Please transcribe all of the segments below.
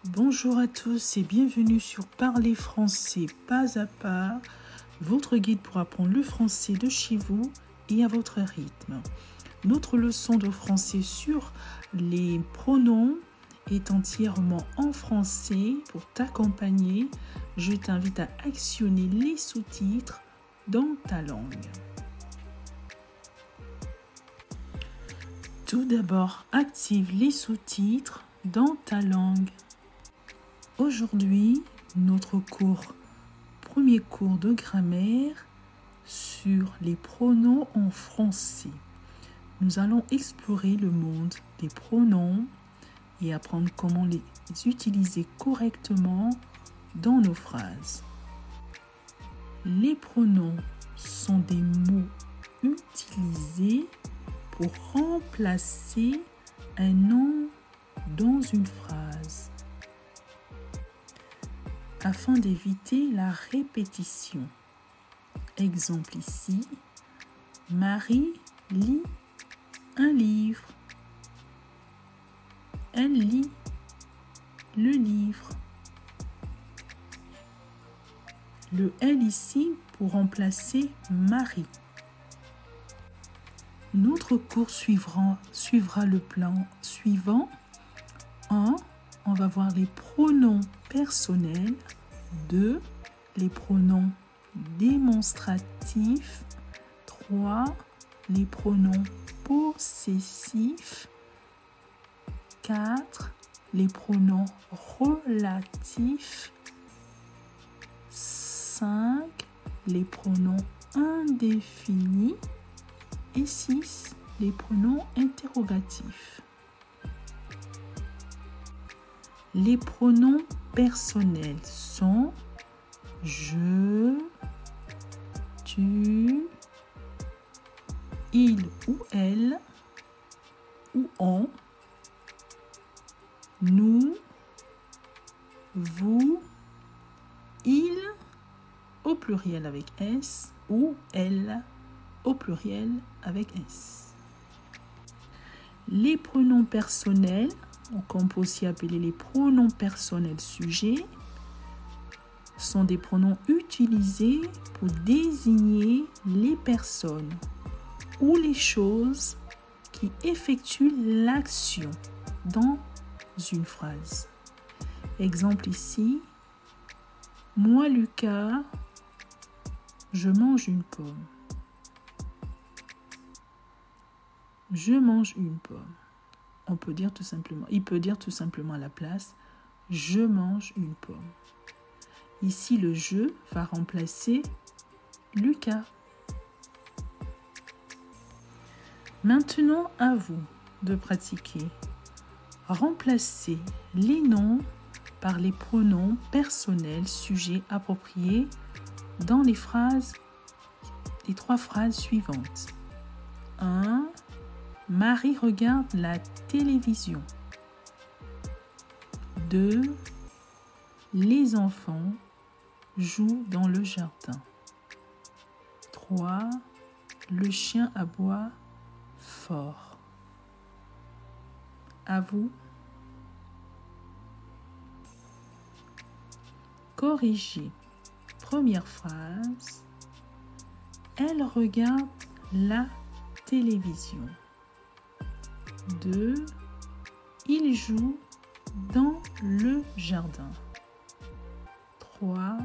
Bonjour à tous et bienvenue sur Parler français pas à pas, votre guide pour apprendre le français de chez vous et à votre rythme. Notre leçon de français sur les pronoms est entièrement en français. Pour t'accompagner, je t'invite à actionner les sous-titres dans ta langue. Tout d'abord, active les sous-titres dans ta langue. Aujourd'hui, notre premier cours de grammaire sur les pronoms en français. Nous allons explorer le monde des pronoms et apprendre comment les utiliser correctement dans nos phrases. Les pronoms sont des mots utilisés pour remplacer un nom dans une phrase, afin d'éviter la répétition. Exemple ici, Marie lit un livre. Elle lit le livre. Le elle ici pour remplacer Marie. Notre cours suivra le plan suivant. 1. On va voir les pronoms personnels. 2. Les pronoms démonstratifs. 3. Les pronoms possessifs. 4. Les pronoms relatifs. 5. Les pronoms indéfinis. Et 6. Les pronoms interrogatifs. Les pronoms personnels sont je, tu, il ou elle, ou on, nous, vous, il au pluriel avec S ou elle au pluriel avec S. Les pronoms personnels, qu'on peut aussi appeler les pronoms personnels sujets, sont des pronoms utilisés pour désigner les personnes ou les choses qui effectuent l'action dans une phrase. Exemple ici, moi Lucas, je mange une pomme. Je mange une pomme. Il peut dire tout simplement à la place, je mange une pomme. Ici, le je va remplacer Lucas. Maintenant, à vous de pratiquer. Remplacez les noms par les pronoms personnels sujets appropriés dans les trois phrases suivantes. 1. Marie regarde la télévision. 2. Les enfants jouent dans le jardin. 3. Le chien aboie fort. À vous. Corrigez. Première phrase. Elle regarde la télévision. 2. Il joue dans le jardin. 3.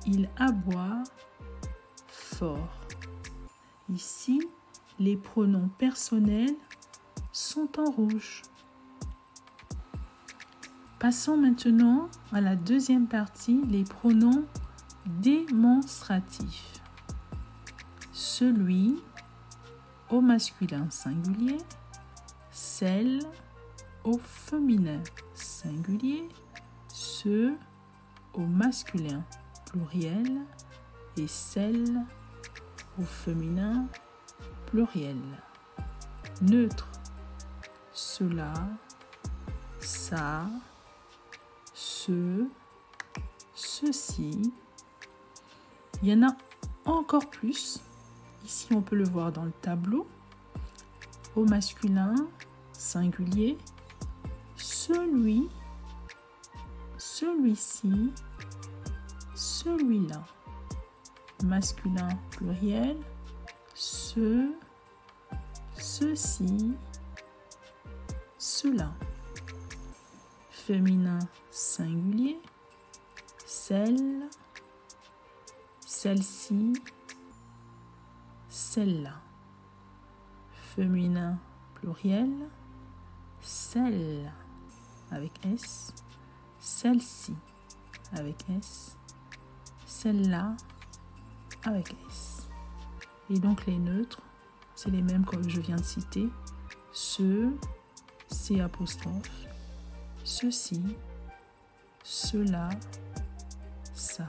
Il aboie fort. Ici, les pronoms personnels sont en rouge. Passons maintenant à la deuxième partie, les pronoms démonstratifs. Celui au masculin singulier, celle au féminin singulier, ce au masculin pluriel et celle au féminin pluriel. Neutre, cela, ça, ce, ceci. Il y en a encore plus. Ici, on peut le voir dans le tableau. Au masculin singulier, celui celui-ci, celui-là. Masculin pluriel, ce, ceci, cela. Féminin singulier, celle, celle-ci, celle-là. Féminin pluriel, celle avec S, celle-ci avec S, celle-là avec S. Et donc les neutres, c'est les mêmes que je viens de citer. Ce, C apostrophe, ceci, cela, ça.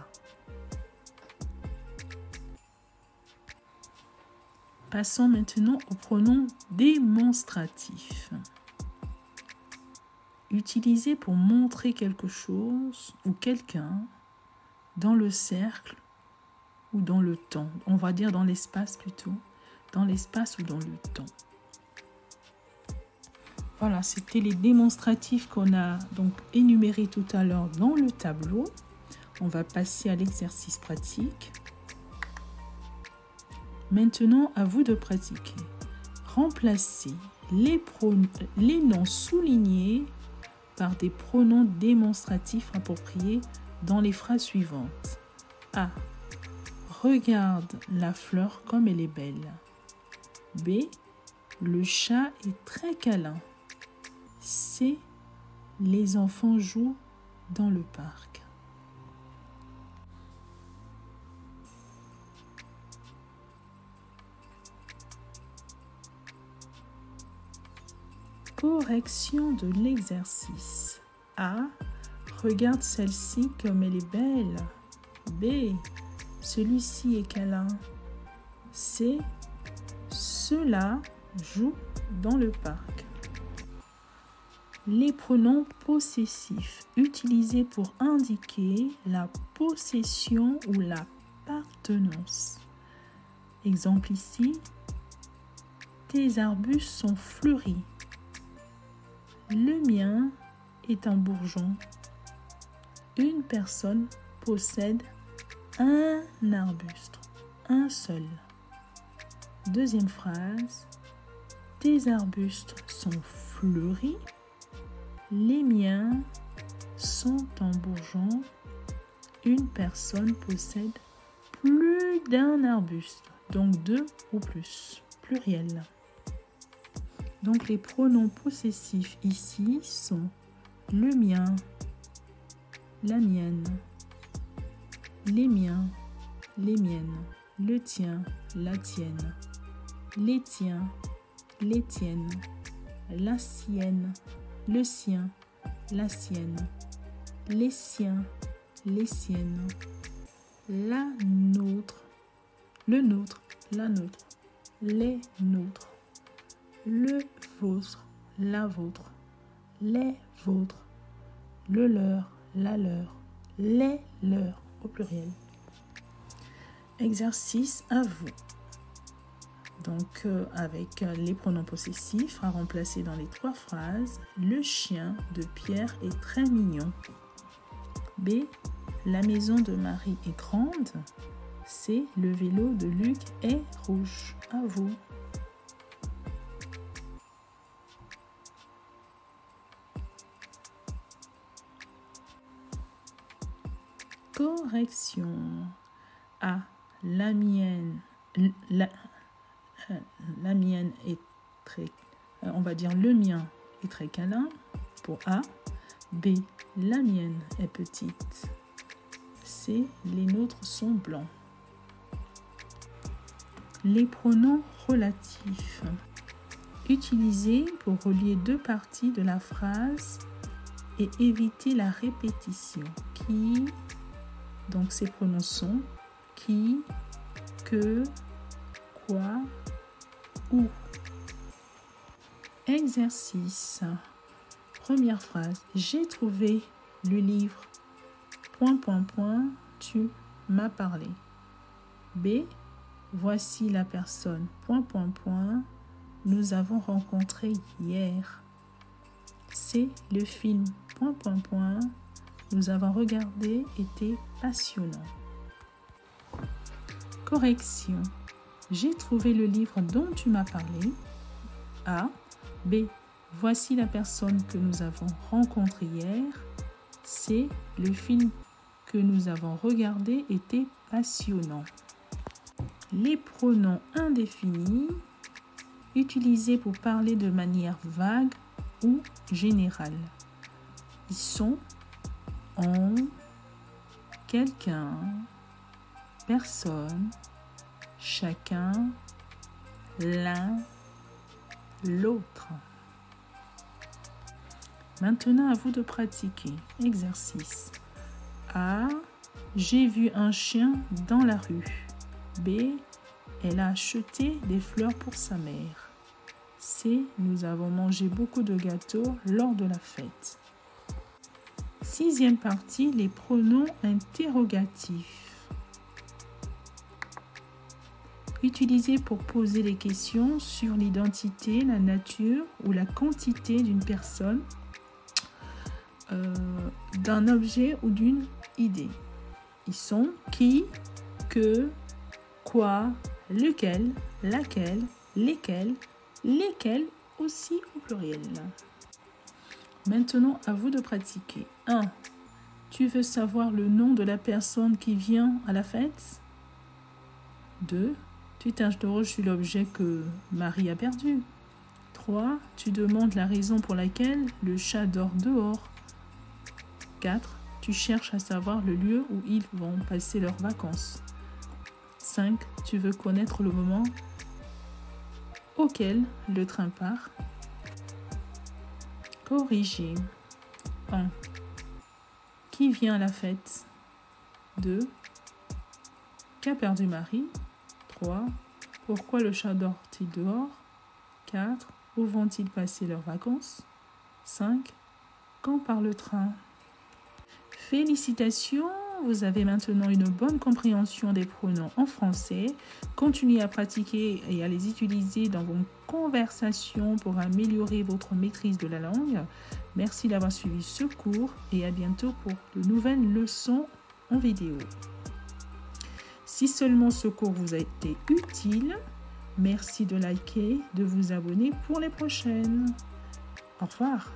Passons maintenant au pronom démonstratif. Utilisé pour montrer quelque chose ou quelqu'un dans le cercle ou dans le temps. On va dire dans l'espace plutôt. Dans l'espace ou dans le temps. Voilà, c'était les démonstratifs qu'on a donc énumérés tout à l'heure dans le tableau. On va passer à l'exercice pratique. Maintenant, à vous de pratiquer. Remplacez les noms soulignés par des pronoms démonstratifs appropriés dans les phrases suivantes. A. Regarde la fleur comme elle est belle. B. Le chat est très câlin. C. Les enfants jouent dans le parc. Correction de l'exercice. A. Regarde celle-ci comme elle est belle. B. Celui-ci est câlin. C. Ceux-là jouent dans le parc. Les pronoms possessifs utilisés pour indiquer la possession ou l'appartenance. Exemple ici. Tes arbustes sont fleuris. Le mien est un bourgeon. Une personne possède un arbuste, un seul. Deuxième phrase. Tes arbustes sont fleuris. Les miens sont en bourgeon. Une personne possède plus d'un arbuste, donc 2 ou plus, pluriel. Donc les pronoms possessifs ici sont le mien, la mienne, les miens, les miennes, le tien, la tienne, les tiens, les tiennes, la sienne, le sien, la sienne, les siens, les siennes, la nôtre, le nôtre, la nôtre, les nôtres, le vôtre, la vôtre, les vôtres, le leur, la leur, les leurs au pluriel. Exercice à vous. Donc avec les pronoms possessifs à remplacer dans les 3 phrases. Le chien de Pierre est très mignon. B. La maison de Marie est grande. C. Le vélo de Luc est rouge. À vous. Correction. A. La mienne. La mienne est très... on va dire le mien est très câlin pour A. B. La mienne est petite. C. Les nôtres sont blancs. Les pronoms relatifs. Utilisés pour relier 2 parties de la phrase et éviter la répétition. Qui... Donc, ces pronoms sont qui, que, quoi, où. Exercice. Première phrase. J'ai trouvé le livre. ... Tu m'as parlé. B. Voici la personne. ... Nous avons rencontré hier. C. Le film. ... nous avons regardé était passionnant. Correction. J'ai trouvé le livre dont tu m'as parlé. A. B. Voici la personne que nous avons rencontrée hier. C. Le film que nous avons regardé était passionnant. Les pronoms indéfinis utilisés pour parler de manière vague ou générale. Ils sont on, quelqu'un, personne, chacun, l'un, l'autre. Maintenant, à vous de pratiquer. Exercice. A. J'ai vu un chien dans la rue. B. Elle a acheté des fleurs pour sa mère. C. Nous avons mangé beaucoup de gâteaux lors de la fête. Sixième partie, les pronoms interrogatifs. Utilisés pour poser des questions sur l'identité, la nature ou la quantité d'une personne, d'un objet ou d'une idée. Ils sont qui, que, quoi, lequel, laquelle, lesquels, lesquels aussi au pluriel. Maintenant, à vous de pratiquer. 1. Tu veux savoir le nom de la personne qui vient à la fête? 2. Tu t'interroges sur l'objet que Marie a perdu. 3. Tu demandes la raison pour laquelle le chat dort dehors. 4. Tu cherches à savoir le lieu où ils vont passer leurs vacances. 5. Tu veux connaître le moment auquel le train part. Corriger. 1. Qui vient à la fête? 2. Qu'a perdu Marie? 3. Pourquoi le chat dort-il dehors? 4. Où vont-ils passer leurs vacances? 5. Quand part le train? Félicitations, vous avez maintenant une bonne compréhension des pronoms en français. Continuez à pratiquer et à les utiliser dans vos conversations pour améliorer votre maîtrise de la langue. Merci d'avoir suivi ce cours et à bientôt pour de nouvelles leçons en vidéo. Si seulement ce cours vous a été utile, merci de liker, de vous abonner pour les prochaines. Au revoir.